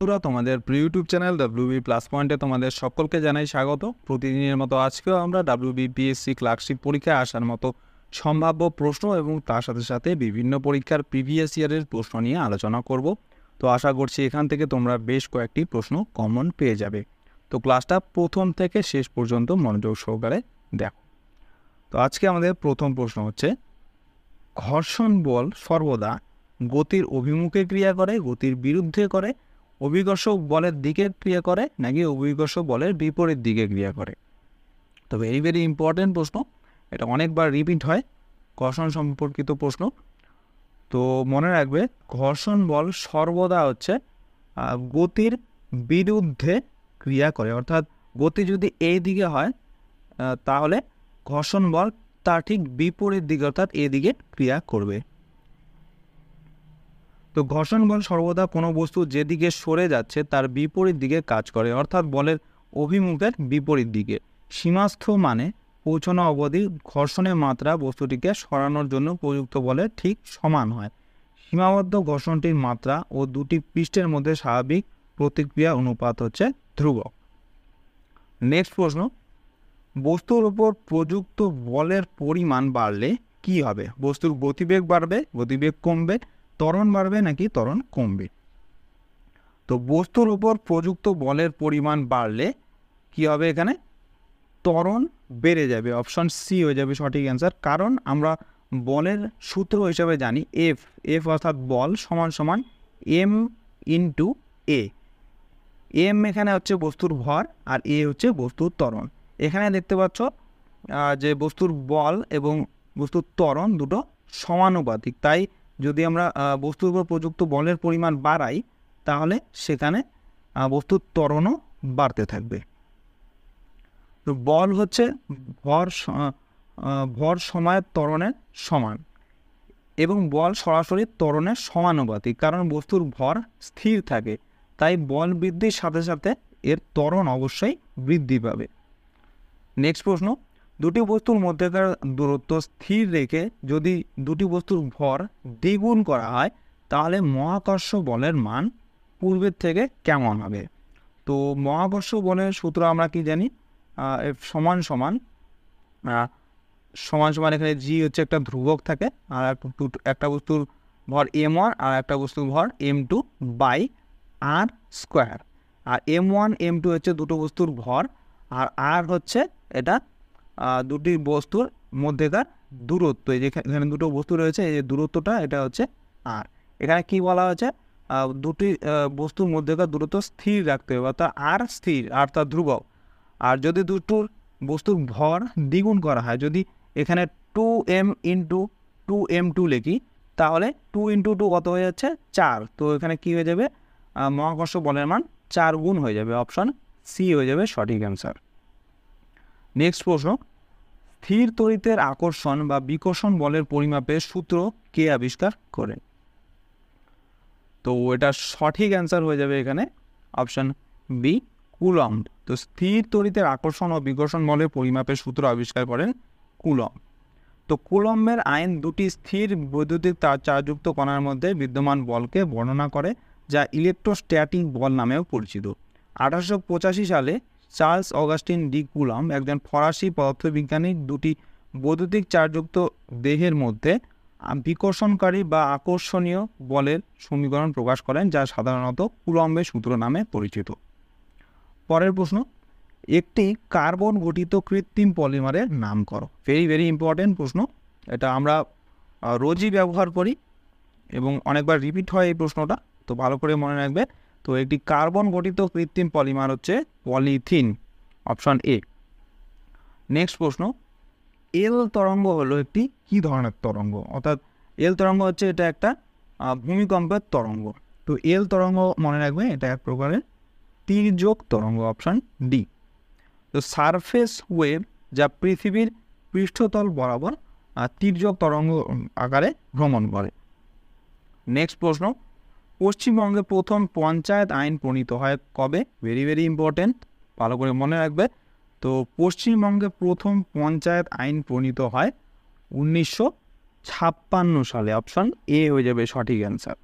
বন্ধুরা, তোমাদের প্রিয় ইউটিউব চ্যানেল ডাব্লিউবি প্লাস পয়েন্টে তোমাদের সকলকে জানাই স্বাগত। প্রতিদিনের মতো আজকেও আমরা ডাব্লিউবি পিএসসি ক্লার্কশিপ পরীক্ষায় আসার মতো সম্ভাব্য প্রশ্ন এবং তার সাথে সাথে বিভিন্ন পরীক্ষার প্রিভিয়াস ইয়ারের প্রশ্ন নিয়ে আলোচনা করব। তো আশা করছি এখান থেকে তোমরা বেশ কয়েকটি প্রশ্ন কমন পেয়ে যাবে। তো ক্লাসটা প্রথম থেকে শেষ পর্যন্ত মনোযোগ সহকারে দেখো। তো আজকে আমাদের প্রথম প্রশ্ন হচ্ছে, ঘর্ষণ বল সর্বদা গতির অভিমুখে ক্রিয়া করে, গতির বিরুদ্ধে করে, অভিকর্ষক বলের দিকে ক্রিয়া করে নাকি অভিকর্ষক বলের বিপরীত দিকে ক্রিয়া করে? তো ভেরি ভেরি ইম্পর্টেন্ট প্রশ্ন, এটা অনেকবার রিপিট হয়, ঘর্ষণ সম্পর্কিত প্রশ্ন। তো মনে রাখবে, ঘর্ষণ বল সর্বদা হচ্ছে গতির বিরুদ্ধে ক্রিয়া করে, অর্থাৎ গতি যদি এই দিকে হয় তাহলে ঘর্ষণ বল তার ঠিক বিপরীত দিকে অর্থাৎ এদিকে ক্রিয়া করবে। তো ঘর্ষণ বল সর্বদা কোনো বস্তু যেদিকে সরে যাচ্ছে তার বিপরীত দিকে কাজ করে, অর্থাৎ বলের অভিমুখের বিপরীত দিকে। সীমাস্থ মানে পৌঁছানো অবধি ঘর্ষণের মাত্রা বস্তুটিকে সরানোর জন্য প্রযুক্ত বলের ঠিক সমান হয়। সীমাবদ্ধ ঘর্ষণটির মাত্রা ও দুটি পৃষ্ঠের মধ্যে স্বাভাবিক প্রতিক্রিয়া অনুপাত হচ্ছে ধ্রুবক। নেক্সট প্রশ্ন, বস্তুর উপর প্রযুক্ত বলের পরিমাণ বাড়লে কি হবে? বস্তুর গতিবেগ বাড়বে, গতিবেগ কমবে, ত্বরণ বাড়বে নাকি ত্বরণ কমবে? তো বস্তুর উপর প্রযুক্ত বলের পরিমাণ বাড়লে কি হবে? এখানে ত্বরণ বেড়ে যাবে, অপশন সি হয়ে যাবে সঠিক অ্যান্সার। কারণ আমরা বলের সূত্র হিসাবে জানি এফ, এফ অর্থাৎ বল সমান সমান এম ইন্টু এ। এম এখানে হচ্ছে বস্তুর ভর আর এ হচ্ছে বস্তুর ত্বরণ। এখানে দেখতে পাচ্ছ যে বস্তুর বল এবং বস্তুর ত্বরণ দুটো সমানুপাতিক, তাই যদি আমরা বস্তুর উপর প্রযুক্ত বলের পরিমাণ বাড়াই তাহলে সেখানে বস্তুর ত্বরণও বাড়তে থাকবে। তো বল হচ্ছে ভর সময়ের ত্বরণের সমান এবং বল সরাসরি ত্বরণের সমানুপাতিক, কারণ বস্তুর ভর স্থির থাকে, তাই বল বৃদ্ধির সাথে সাথে এর ত্বরণ অবশ্যই বৃদ্ধি পাবে। নেক্সট প্রশ্ন, দুটি বস্তুর মধ্যেকার দূরত্ব স্থির রেখে যদি দুটি বস্তুর ভর দ্বিগুণ করা হয় তাহলে মহাকর্ষ বলের মান পূর্বের থেকে কেমন হবে? তো মহাকর্ষ বলের সূত্র আমরা কি জানি? এফ সমান সমান সমান সমান এখানে জি হচ্ছে একটা ধ্রুবক থাকে, আর একটা বস্তুর ভর m1 আর একটা বস্তুর ভর m2 by R square. R m1 m2 হচ্ছে দুটো বস্তুর ভর, আর আর হচ্ছে এটা দুটি বস্তুর মধ্যেকার দূরত্ব। এই যেখানে দুটো বস্তু রয়েছে, এই যে দূরত্বটা এটা হচ্ছে আর। এখানে কি বলা হয়েছে? দুটি বস্তুর মধ্যেকার দূরত্ব স্থির রাখতে হবে, অর্থাৎ আর স্থির, আর তার ধ্রুবক। আর যদি দুটোর বস্তুর ভর দ্বিগুণ করা হয়, যদি এখানে 2m ইন্টু 2m2 লিখি তাহলে 2 ইন্টু 2 কত হয়ে যাচ্ছে? 4। তো এখানে কি হয়ে যাবে? মহাকর্ষ বলের মান 4 গুণ হয়ে যাবে, অপশন সি হয়ে যাবে সঠিক অ্যান্সার। নেক্সট প্রশ্ন, স্থির তড়িতের আকর্ষণ বা বিকর্ষণ বলের পরিমাপের সূত্র কে আবিষ্কার করেন? তো এটা সঠিক অ্যান্সার হয়ে যাবে এখানে অপশন বি, কুলম্ব। তো স্থির তড়িতের আকর্ষণ ও বিকর্ষণ বলের পরিমাপের সূত্র আবিষ্কার করেন কুলম্ব। তো কুলম্বের আইন দুটি স্থির বৈদ্যুতিক চার্জযুক্ত কণার মধ্যে বিদ্যমান বলকে বর্ণনা করে, যা ইলেকট্রোস্ট্যাটিক বল নামেও পরিচিত। 1885 সালে চার্লস অগাস্টিন ডি কুলম্ব, একজন ফরাসি পদার্থবিজ্ঞানী, দুটি বৈদ্যুতিক চার্জযুক্ত দেহের মধ্যে বিকর্ষণকারী বা আকর্ষণীয় বলের সমীকরণ প্রকাশ করেন, যা সাধারণত কুলম্বের সূত্র নামে পরিচিত। পরের প্রশ্ন, একটি কার্বন গঠিত কৃত্রিম পলিমারের নাম করো। ভেরি ভেরি ইম্পর্টেন্ট প্রশ্ন, এটা আমরা রোজই ব্যবহার করি এবং অনেকবার রিপিট হয় এই প্রশ্নটা, তো ভালো করে মনে রাখবে। তো একটি কার্বন গঠিত কৃত্রিম পলিমার হচ্ছে পলিথিন, অপশন এ। নেক্সট প্রশ্ন, এল তরঙ্গ হলো একটি কি ধরনের তরঙ্গ? অর্থাৎ এল তরঙ্গ হচ্ছে এটা একটা ভূমিকম্পের তরঙ্গ। তো এল তরঙ্গ মনে রাখবে এটা এক প্রকারের তির্যক তরঙ্গ, অপশন ডি। তো সারফেস ওয়েভ, যা পৃথিবীর পৃষ্ঠতল বরাবর তির্যক তরঙ্গ আকারে ভ্রমণ করে। নেক্সট প্রশ্ন, পশ্চিমবঙ্গে প্রথম পঞ্চায়েত আইন প্রণীত হয় কবে? ভেরি ভেরি ইম্পর্টেন্ট, ভালো করে মনে রাখবে। তো পশ্চিমবঙ্গে প্রথম পঞ্চায়েত আইন প্রণীত হয় 1956 সালে, অপশন এ হয়ে যাবে সঠিক অ্যান্সার।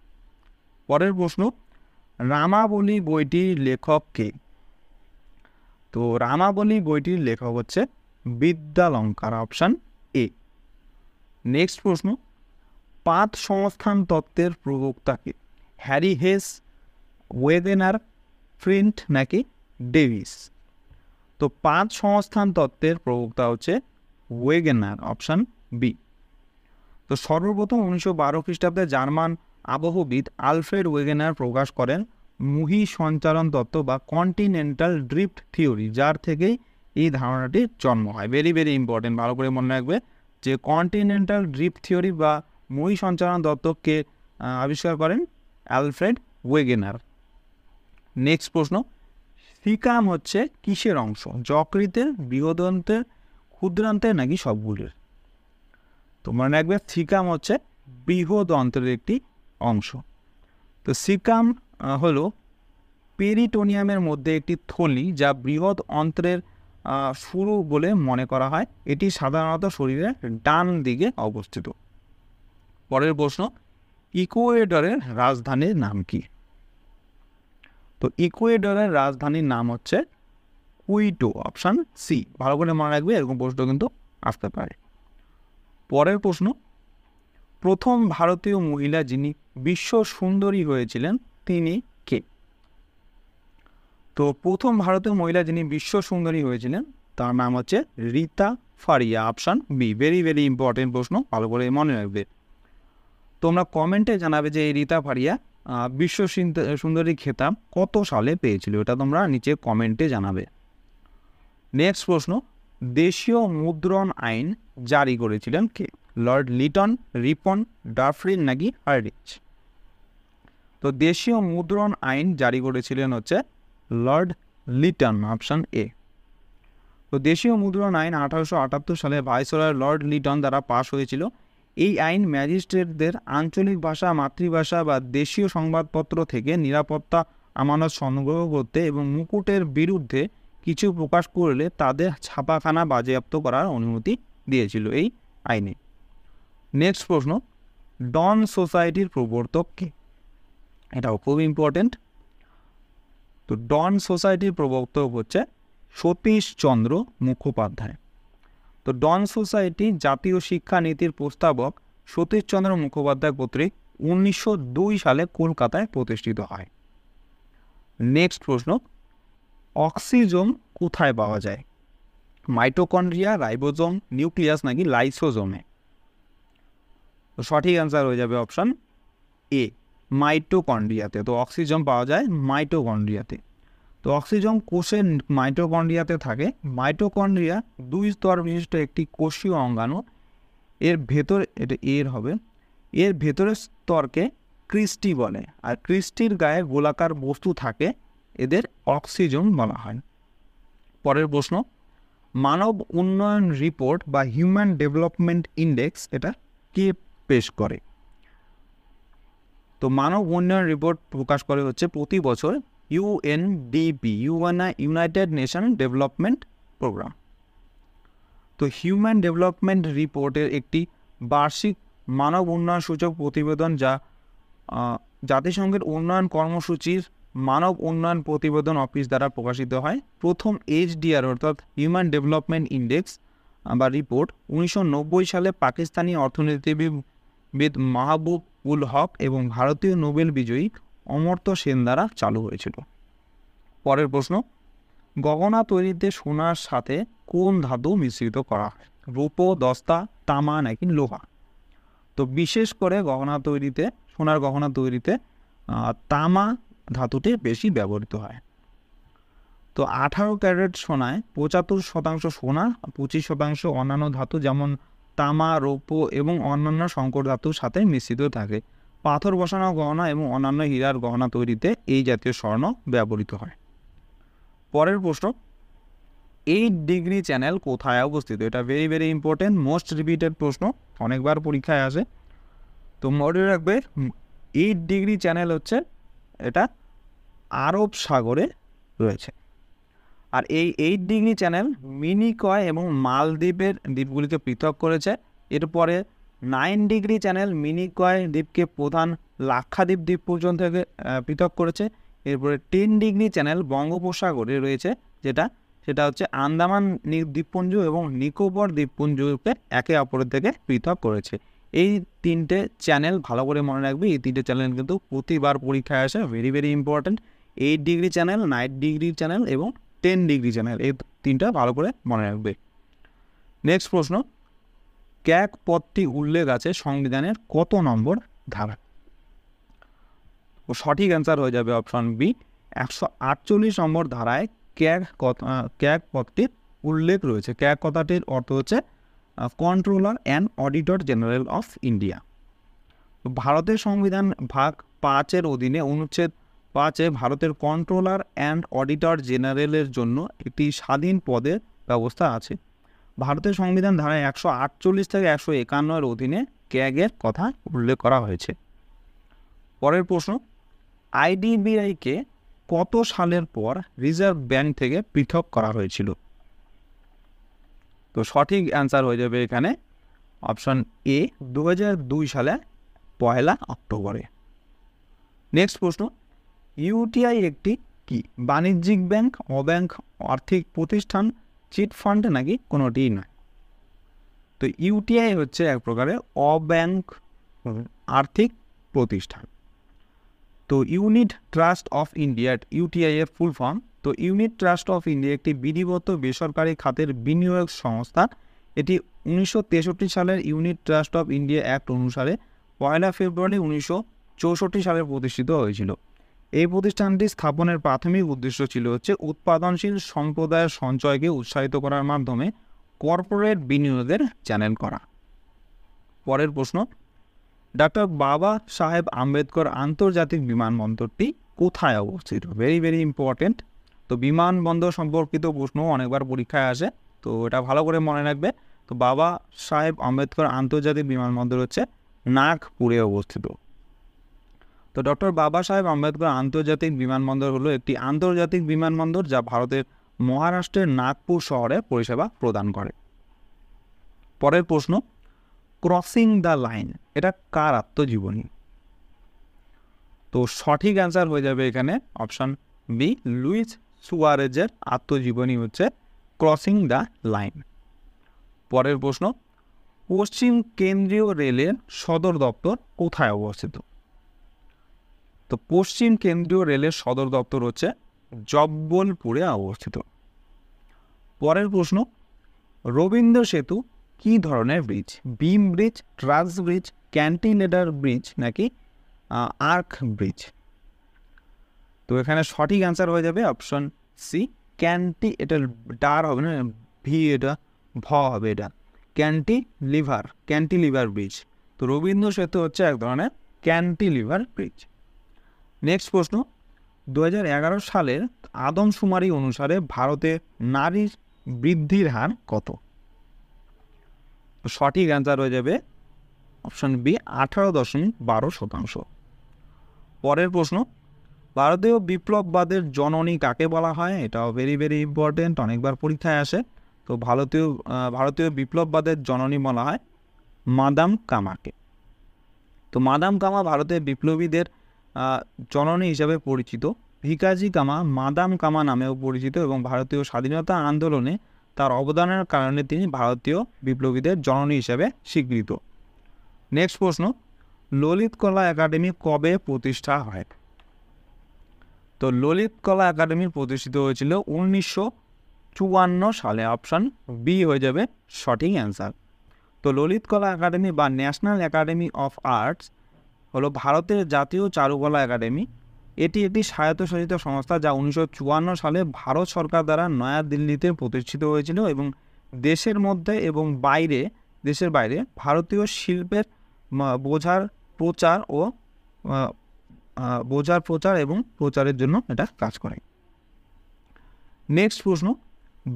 পরের প্রশ্ন, রামাবলী বইটির লেখক কে? তো রামাবলী বইটির লেখক হচ্ছে বিদ্যালঙ্কার, অপশান এ। নেক্সট প্রশ্ন, পাত সংস্থান তত্ত্বের প্রবক্তা কে? হ্যারি হেস, ওয়েগেনার, ফ্লিন্ট নাকি ডেভিস? তো পাত সংস্থান তত্ত্বের প্রবক্তা হচ্ছে ওয়েগেনার, অপশান বি। তো সর্বপ্রথম 1912 খ্রিস্টাব্দে জার্মান আবহবিদ আলফ্রেড ওয়েগেনার প্রকাশ করেন মুহি সঞ্চালন তত্ত্ব বা কন্টিনেন্টাল ড্রিফট থিওরি, যার থেকেই এই ধারণাটির জন্ম হয়। ভেরি ভেরি ইম্পর্টেন্ট, ভালো করে মনে রাখবে যে কন্টিনেন্টাল ড্রিফট থিওরি বা মুহি সঞ্চালন তত্ত্বকে আবিষ্কার করেন আলফ্রেড ওয়েগেনার। নেক্সট প্রশ্ন, সিকাম হচ্ছে কিসের অংশ? যকৃতের, বৃহদন্তের, ক্ষুদ্রান্তের নাকি সবগুলির? তো মনে রাখবে সিকাম হচ্ছে বৃহদন্ত্রের একটি অংশ। তো সিকাম হলো পেরিটোনিয়ামের মধ্যে একটি থলি যা বৃহৎ অন্ত্রের শুরু বলে মনে করা হয়। এটি সাধারণত শরীরের ডান দিকে অবস্থিত। পরের প্রশ্ন, ইকুয়েডরের রাজধানীর নাম কি? তো ইকুয়েডরের রাজধানীর নাম হচ্ছে কুইটো, অপশান সি। ভালো করে মনে রাখবে, এরকম প্রশ্ন কিন্তু আসতে পারে। পরের প্রশ্ন, প্রথম ভারতীয় মহিলা যিনি বিশ্ব সুন্দরী হয়েছিলেন তিনি কে? তো প্রথম ভারতীয় মহিলা যিনি বিশ্ব সুন্দরী হয়েছিলেন তার নাম হচ্ছে Rita Faria, option B. Very very important প্রশ্ন, ভালো করে মনে রাখবে। তোমরা কমেন্টে জানাবে যে এই রীতা ফারিয়া বিশ্ব সুন্দরী খেতাব কত সালে পেয়েছিল, এটা তোমরা নিচে কমেন্টে জানাবে। নেক্সট প্রশ্ন, দেশীয় মুদ্রণ আইন জারি করেছিলেন কে? লর্ড লিটন, রিপন, ডাফরিন নাকি হার্ডিঞ্জ? তো দেশীয় মুদ্রণ আইন জারি করেছিলেন হচ্ছে লর্ড লিটন, অপশান এ। তো দেশীয় মুদ্রণ আইন 1878 সালে ভাইসরয় লর্ড লিটন দ্বারা পাশ হয়েছিল। এই আইন ম্যাজিস্ট্রেটদের আঞ্চলিক ভাষা, মাতৃভাষা বা দেশীয় সংবাদপত্র থেকে নিরাপত্তা আমানত সংগ্রহ করতে এবং মুকুটের বিরুদ্ধে কিছু প্রকাশ করলে তাদের ছাপাখানা বাজেয়াপ্ত করার অনুমতি দিয়েছিল এই আইনে। নেক্সট প্রশ্ন, ডন সোসাইটির প্রবর্তক কে? এটাও খুব ইম্পর্টেন্ট। তো ডন সোসাইটির প্রবর্তক হচ্ছে সতীশচন্দ্র মুখোপাধ্যায়। তো ডন সোসাইটি জাতীয় শিক্ষানীতির প্রস্তাবক সতীশচন্দ্র মুখোপাধ্যায় কর্তৃক 1902 সালে কলকাতায় প্রতিষ্ঠিত হয়। নেক্সট প্রশ্ন, অক্সিজোম কোথায় পাওয়া যায়? মাইটোকন্ড্রিয়া, রাইবোজোম, নিউক্লিয়াস নাকি লাইসোজোমে? তো সঠিক অ্যান্সার হয়ে যাবে অপশান এ, মাইটোকন্ড্রিয়াতে। তো অক্সিজোম পাওয়া যায় মাইটোকন্ড্রিয়াতে। তো অক্সিজোম কোষের মাইটোকন্ড্রিয়াতে থাকে। মাইটোকন্ড্রিয়া 2 স্তর বিশিষ্ট একটি কোষীয় অঙ্গাণু। এর ভেতর, এটা এর হবে, এর ভেতরের স্তরকে ক্রিস্টি বলে, আর ক্রিস্টির গায়ে গোলাকার বস্তু থাকে, এদের অক্সিজোম বলা হয়। পরের প্রশ্ন, মানব উন্নয়ন রিপোর্ট বা হিউম্যান ডেভেলপমেন্ট ইন্ডেক্স এটা কে পেশ করে? তো মানব উন্নয়ন রিপোর্ট প্রকাশ করে হচ্ছে প্রতি বছর UNDP, United Nation Development Programme. তো হিউম্যান ডেভেলপমেন্ট রিপোর্টের একটি বার্ষিক মানব উন্নয়ন সূচক প্রতিবেদন যা জাতিসংঘের উন্নয়ন কর্মসূচির মানব উন্নয়ন প্রতিবেদন অফিস দ্বারা প্রকাশিত হয়। প্রথম এইচডিআর অর্থাৎ হিউম্যান ডেভেলপমেন্ট ইন্ডেক্স বা রিপোর্ট 1990 সালে পাকিস্তানি অর্থনীতিবিদ মাহবুব উল হক এবং ভারতীয় নোবেল বিজয়ী অমর্ত্য সেন দ্বারা চালু হয়েছিল। পরের প্রশ্ন, গহনা তৈরিতে সোনার সাথে কোন ধাতু মিশ্রিত করা হয়? রূপো, দস্তা, তামা নাকি লোহা? তো বিশেষ করে গহনা তৈরিতে, সোনার গহনা তৈরিতে তামা ধাতুটি বেশি ব্যবহৃত হয়। তো 18 ক্যারেট সোনায় 75% সোনা, 25% অন্যান্য ধাতু যেমন তামা, রৌপ্য এবং অন্যান্য সংকর ধাতুর সাথে মিশ্রিত থাকে। পাথর বসানো গহনা এবং অন্যান্য হীরার গহনা তৈরিতে এই জাতীয় স্বর্ণ ব্যবহৃত হয়। পরের প্রশ্ন, 8 ডিগ্রি চ্যানেল কোথায় অবস্থিত? এটা very very important, most repeated প্রশ্ন, অনেকবার পরীক্ষায় আসে। তো মনে রাখবে 8 ডিগ্রি চ্যানেল হচ্ছে এটা আরব সাগরে রয়েছে। আর এই 8 ডিগ্রি চ্যানেল মিনিকয় এবং মালদ্বীপের দ্বীপগুলিকে পৃথক করেছে। এরপরে 9 ডিগ্রি চ্যানেল মিনিকয় দ্বীপকে প্রধান লাক্ষাদ্বীপ দ্বীপ পর্যন্ত থেকে পৃথক করেছে। এরপরে 10 ডিগ্রি চ্যানেল বঙ্গোপসাগরে রয়েছে, সেটা হচ্ছে আন্দামান দ্বীপপুঞ্জ এবং নিকোবর দ্বীপপুঞ্জকে একে অপরের থেকে পৃথক করেছে। এই 3টে চ্যানেল ভালো করে মনে রাখবে, এই 3টে চ্যানেল কিন্তু প্রতিবার পরীক্ষায় আসে, very very important. 8 degree channel, 9 degree channel এবং 10 ডিগ্রি চ্যানেল, এই 3টা ভালো করে মনে রাখবে। নেক্সট প্রশ্ন, ক্যাগ পদটি উল্লেখ আছে সংবিধানের কত নম্বর ধারা? সঠিক অ্যান্সার হয়ে যাবে অপশন বি, 148 নম্বর ধারায় ক্যাগ পদটির উল্লেখ রয়েছে। ক্যাগ কথাটির অর্থ হচ্ছে controller and auditor general of India. ভারতের সংবিধান ভাগ 5-এর অধীনে অনুচ্ছেদ 5-এ ভারতের কন্ট্রোলার অ্যান্ড অডিটর জেনারেলের জন্য একটি স্বাধীন পদের ব্যবস্থা আছে। ভারতের সংবিধান ধারা 148 থেকে 151-এর অধীনে ক্যাগের কথা উল্লেখ করা হয়েছে। পরের প্রশ্ন, আইডিবিআইকে কত সালের পর রিজার্ভ ব্যাংক থেকে পৃথক করা হয়েছিল? তো সঠিক অ্যান্সার হয়ে যাবে এখানে অপশন এ, 2002 সালে 1 অক্টোবরে। নেক্সট প্রশ্ন, ইউটিআই একটি কি? বাণিজ্যিক ব্যাংক, অব্যাংক আর্থিক প্রতিষ্ঠান, চিট ফান্ড নাকি কোনোটিই নয়? তো ইউটিআই হচ্ছে এক প্রকারের অব্যাংক আর্থিক প্রতিষ্ঠান। তো unit trust of India, UTI এর ফুল ফর্ম। তো ইউনিট ট্রাস্ট অফ ইন্ডিয়া একটি বিধিবদ্ধ বেসরকারি খাতের বিনিয়োগ সংস্থা। এটি 1963 সালের unit trust of India act অনুসারে 1 ফেব্রুয়ারি 1964 সালে প্রতিষ্ঠিত হয়েছিল। এই প্রতিষ্ঠানটি স্থাপনের প্রাথমিক উদ্দেশ্য ছিল হচ্ছে উৎপাদনশীল সম্প্রদায়ের সঞ্চয়কে উৎসাহিত করার মাধ্যমে কর্পোরেট বিনিয়োগের চ্যানেল করা। পরের প্রশ্ন, ডক্টর বাবা সাহেব আম্বেদকর আন্তর্জাতিক বিমানবন্দরটি কোথায় অবস্থিত? Very very important. তো বিমানবন্দর সম্পর্কিত প্রশ্ন অনেকবার পরীক্ষায় আসে, তো এটা ভালো করে মনে রাখবে। তো বাবা সাহেব আম্বেদকর আন্তর্জাতিক বিমানবন্দর হচ্ছে নাগপুরে অবস্থিত। তো ডক্টর বাবা সাহেব আম্বেদকর আন্তর্জাতিক বিমানবন্দর হলো একটি আন্তর্জাতিক বিমানবন্দর যা ভারতের মহারাষ্ট্রের নাগপুর শহরে পরিষেবা প্রদান করে। পরের প্রশ্ন, ক্রসিং দ্য লাইন এটা কার আত্মজীবনী? তো সঠিক অ্যান্সার হয়ে যাবে এখানে অপশন বি, লুইস সুয়ারেজের আত্মজীবনী হচ্ছে ক্রসিং দ্য লাইন। পরের প্রশ্ন, পশ্চিম কেন্দ্রীয় রেলের সদর দপ্তর কোথায় অবস্থিত? তো পশ্চিম কেন্দ্রীয় রেলের সদর দপ্তর হচ্ছে জব্বলপুরে অবস্থিত। পরের প্রশ্ন, রবীন্দ্র সেতু কি ধরনের ব্রিজ? বিম ব্রিজ, ট্রাস ব্রিজ, ক্যান্টিলেডার ব্রিজ নাকি আর্ক ব্রিজ? তো এখানে সঠিক অ্যান্সার হয়ে যাবে অপশন সি, এটা ডার হবে না, ভি, এটা ভ হবে, এটা ক্যান্টিলিভার ব্রিজ। তো রবীন্দ্র সেতু হচ্ছে এক ধরনের ক্যান্টিলিভার ব্রিজ। নেক্সট প্রশ্ন, 2011 সালের আদমশুমারি অনুসারে ভারতে নারীর বৃদ্ধির হার কত? সঠিক অ্যান্সার হয়ে যাবে অপশন বি, 18.12%। পরের প্রশ্ন, ভারতীয় বিপ্লববাদের জননী কাকে বলা হয়? এটাও ভেরি ভেরি ইম্পর্টেন্ট, অনেকবার পরীক্ষায় আসে। তো ভারতীয় বিপ্লববাদের জননী বলা হয় মাদাম কামাকে। তো মাদাম কামা ভারতের বিপ্লবীদের জননী হিসাবে পরিচিত। ভিকাজি কামা মাদাম কামা নামেও পরিচিত এবং ভারতীয় স্বাধীনতা আন্দোলনে তার অবদানের কারণে তিনি ভারতীয় বিপ্লবীদের জননী হিসাবে স্বীকৃত। নেক্সট প্রশ্ন, ললিত কলা একাডেমি কবে প্রতিষ্ঠা হয়? তো ললিত কলা একাডেমি প্রতিষ্ঠিত হয়েছিল 1954 সালে। অপশন বি হয়ে যাবে সঠিক অ্যান্সার। তো ললিত কলা একাডেমি বা ন্যাশনাল একাডেমি অফ আর্টস হলো ভারতের জাতীয় চারুকলা একাডেমি। এটি একটি স্বায়ত্তশাসিত সংস্থা যা 1954 সালে ভারত সরকার দ্বারা নয়াদিল্লিতে প্রতিষ্ঠিত হয়েছিল এবং দেশের মধ্যে এবং দেশের বাইরে ভারতীয় শিল্পের বোঝার প্রচার এবং প্রচারের জন্য এটা কাজ করে। নেক্সট প্রশ্ন,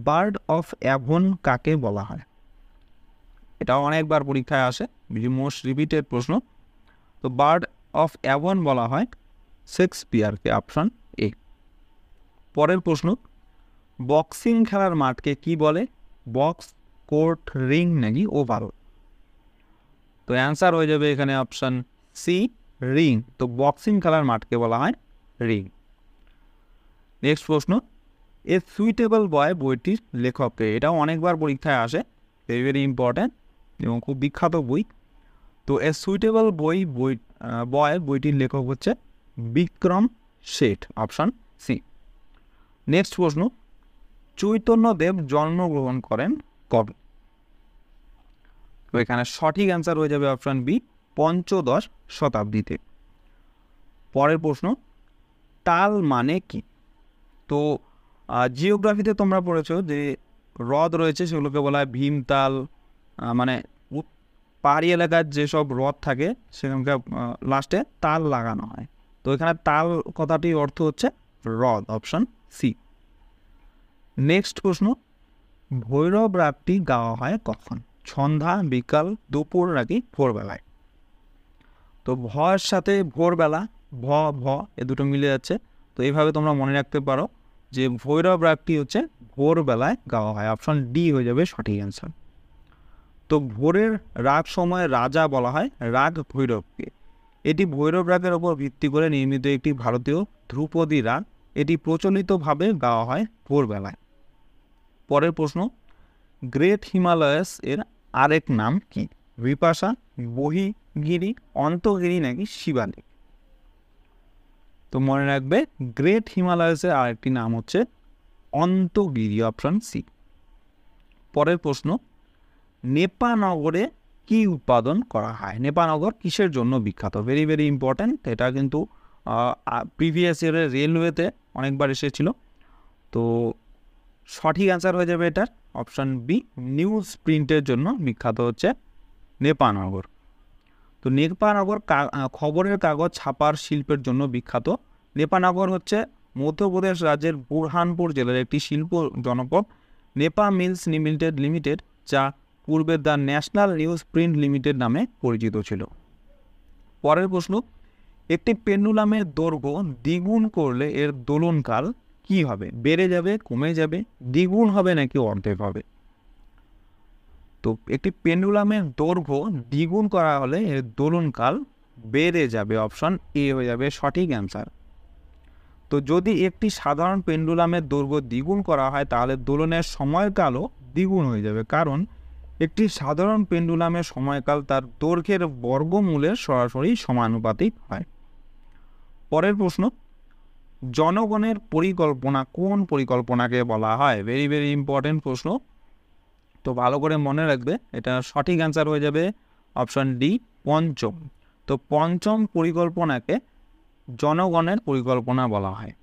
বার্ড অফ অ্যাভন কাকে বলা হয়? এটাও অনেকবার পরীক্ষায় আসে, মোস্ট রিপিটেড প্রশ্ন। তো বার্ড অফ অ্যাভন বলা হয় শেক্সপিয়ারকে, অপশন এ। পরের প্রশ্ন, বক্সিং খেলার মাঠকে কি বলে? বক্স, কোর্ট, রিং নাকি ওভাল? তো অ্যান্সার হয়ে যাবে এখানে অপশন সি, রিং। তো বক্সিং খেলার মাঠকে বলা হয় রিং। নেক্সট প্রশ্ন, এ সুইটেবল বয় বইটির লেখককে। এটাও অনেকবার পরীক্ষায় আসে, ভেরি ভেরি ইম্পর্ট্যান্ট এবং খুব বিখ্যাত বই। তো এ সুইটেবল বয় বইটির লেখক হচ্ছে Vikram Seth, option C. Next প্রশ্ন, চৈতন্যদেব জন্মগ্রহণ করেন কবে? তো এখানে সঠিক অ্যান্সার হয়ে যাবে অপশান বি, পঞ্চদশ শতাব্দীতে। পরের প্রশ্ন, তাল মানে কি? তো জিওগ্রাফিতে তোমরা পড়েছো যে হ্রদ রয়েছে সেগুলোকে বলা হয় ভীমতাল, মানে পাহাড়ি এলাকার যেসব হ্রদ থাকে সেখানকার লাস্টে তাল লাগানো হয়। তো এখানে তাল কথাটির অর্থ হচ্ছে হ্রদ, অপশান সি। নেক্সট প্রশ্ন, ভৈরব রাগটি গাওয়া হয় কখন? সন্ধ্যা, বিকাল, দুপুর নাকি ভোরবেলায়? তো ভয়ের সাথে ভোরবেলা, ভ ভ এ দুটো মিলে যাচ্ছে। তো এইভাবে তোমরা মনে রাখতে পারো যে ভৈরব রাগটি হচ্ছে ভোরবেলায় গাওয়া হয়, অপশান ডি হয়ে যাবে সঠিক অ্যান্সার। তো ভোরের রাগ সময় রাজা বলা হয় রাগ ভৈরবকে। এটি ভৈরব রাগের ওপর ভিত্তি করে নির্মিত একটি ভারতীয় ধ্রুপদী রাগ। এটি প্রচলিতভাবে গাওয়া হয় ভোরবেলায়। পরের প্রশ্ন, গ্রেট হিমালয়াস এর আরেক নাম কি? বিপাশা, বহিগিরি, অন্তগিরি নাকি শিবালিক? তো মনে রাখবে গ্রেট হিমালয়াসের আরেকটি নাম হচ্ছে অন্তগিরি, অপশান সি। পরের প্রশ্ন, নেপানগরে কি উৎপাদন করা হয়? নেপানগর কিসের জন্য বিখ্যাত? ভেরি ভেরি ইম্পর্ট্যান্ট, এটা কিন্তু প্রিভিয়াস ইয়ারের রেলওয়েতে অনেকবার এসেছিল। তো সঠিক অ্যান্সার হয়ে যাবে এটার অপশান বি, নিউজ প্রিন্টের জন্য বিখ্যাত হচ্ছে নেপানগর। তো নেপানগর খবরের কাগজ ছাপার শিল্পের জন্য বিখ্যাত। নেপানগর হচ্ছে মধ্যপ্রদেশ রাজ্যের বুরহানপুর জেলার একটি শিল্প জনপদ। নেপা মিলস লিমিটেড, যা পূর্বে the national news print limited নামে পরিচিত ছিল। পরের প্রশ্ন, একটি পেন্ডুলামের দৈর্ঘ্য দ্বিগুণ করলে এর দোলনকাল কি হবে? বেড়ে যাবে, কমে যাবে, দ্বিগুণ হবে নাকি অর্ধেক হবে? তো একটি পেন্ডুলামের দৈর্ঘ্য দ্বিগুণ করা হলে এর দোলনকাল বেড়ে যাবে, অপশন এ হয়ে যাবে সঠিক অ্যান্সার। তো যদি একটি সাধারণ পেন্ডুলামের দৈর্ঘ্য দ্বিগুণ করা হয় তাহলে দোলনের সময়কালও দ্বিগুণ হয়ে যাবে, কারণ একটি সাধারণ পেন্ডুলামের সময়কাল তার দৈর্ঘ্যের বর্গমূলের সরাসরি সমানুপাতিক হয়। পরের প্রশ্ন, জনগণের পরিকল্পনা কোন পরিকল্পনাকে বলা হয়? ভেরি ভেরি ইম্পর্টেন্ট প্রশ্ন, তো ভালো করে মনে রাখবে। এটা সঠিক অ্যান্সার হয়ে যাবে অপশান ডি, পঞ্চম। তো পঞ্চম পরিকল্পনাকে জনগণের পরিকল্পনা বলা হয়।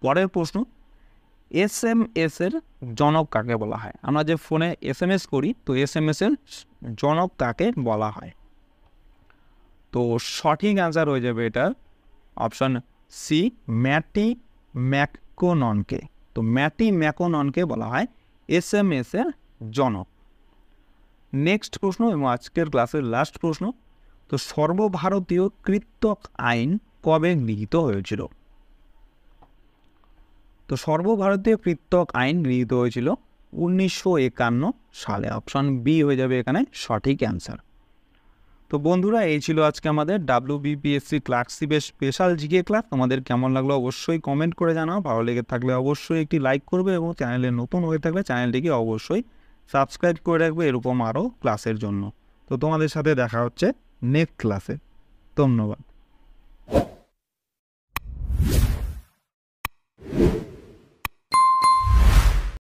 পরের প্রশ্ন, SMS এর জনক কাকে বলা হয়? আমরা যে ফোনে SMS করি, তো SMS এর জনক কাকে বলা হয়? তো সঠিক অ্যান্সার হয়ে যাবে এটা অপশান সি, ম্যাটি ম্যাকোননকে। তো ম্যাটি ম্যাকোননকে বলা হয় SMS এর জনক। নেক্সট প্রশ্ন এবং আজকের ক্লাসের লাস্ট প্রশ্ন, তো সর্বভারতীয় কৃত্তক আইন কবে গৃহীত হয়েছিল? তো সর্বভারতীয় কৃত্তক আইন গৃহীত হয়েছিল 1951 সালে, অপশন বি হয়ে যাবে এখানে সঠিক অ্যান্সার। তো বন্ধুরা, এই ছিল আজকে আমাদের WBPSC ক্লার্কশিপের স্পেশাল জিকে ক্লাস। তোমাদের কেমন লাগলো অবশ্যই কমেন্ট করে জানাও। ভালো লেগে থাকলে অবশ্যই একটি লাইক করবে এবং চ্যানেলে নতুন হয়ে থাকলে চ্যানেলটিকে অবশ্যই সাবস্ক্রাইব করে রাখবে এরকম আরও ক্লাসের জন্য। তো তোমাদের সাথে দেখা হচ্ছে নেক্সট ক্লাসে। ধন্যবাদ।